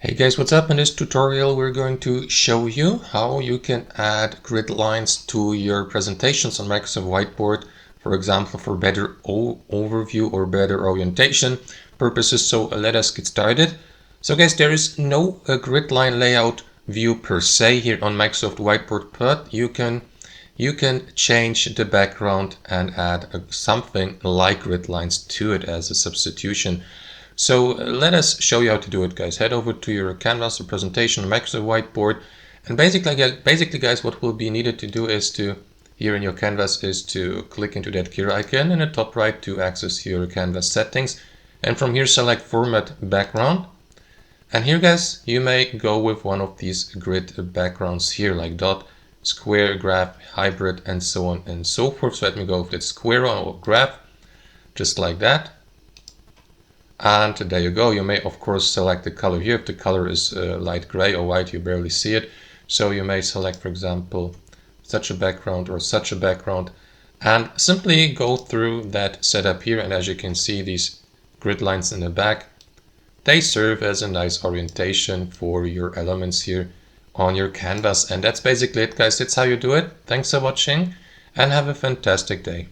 Hey guys, what's up? In this tutorial we're going to show you how you can add grid lines to your presentations on Microsoft Whiteboard, for example, for better overview or better orientation purposes. So let us get started. So guys, there is no grid line layout view per se here on Microsoft Whiteboard, but you can change the background and add something like grid lines to it as a substitution. So let us show you how to do it, guys. Head over to your canvas or presentation on Microsoft Whiteboard, and basically guys, what will be needed to do is to, here in your canvas, is to click into that gear icon in the top right to access your canvas settings, and from here select format background. And here guys, you may go with one of these grid backgrounds here, like dot, square, graph, hybrid, and so on and so forth. So let me go with that square or graph, just like that. And there you go. You may of course select the color here. If the color is light gray or white, you barely see it. So you may select, for example, such a background or such a background, and simply go through that setup here. And as you can see, these grid lines in the back, they serve as a nice orientation for your elements here on your canvas. And that's basically it, guys. That's how you do it. Thanks for watching and have a fantastic day.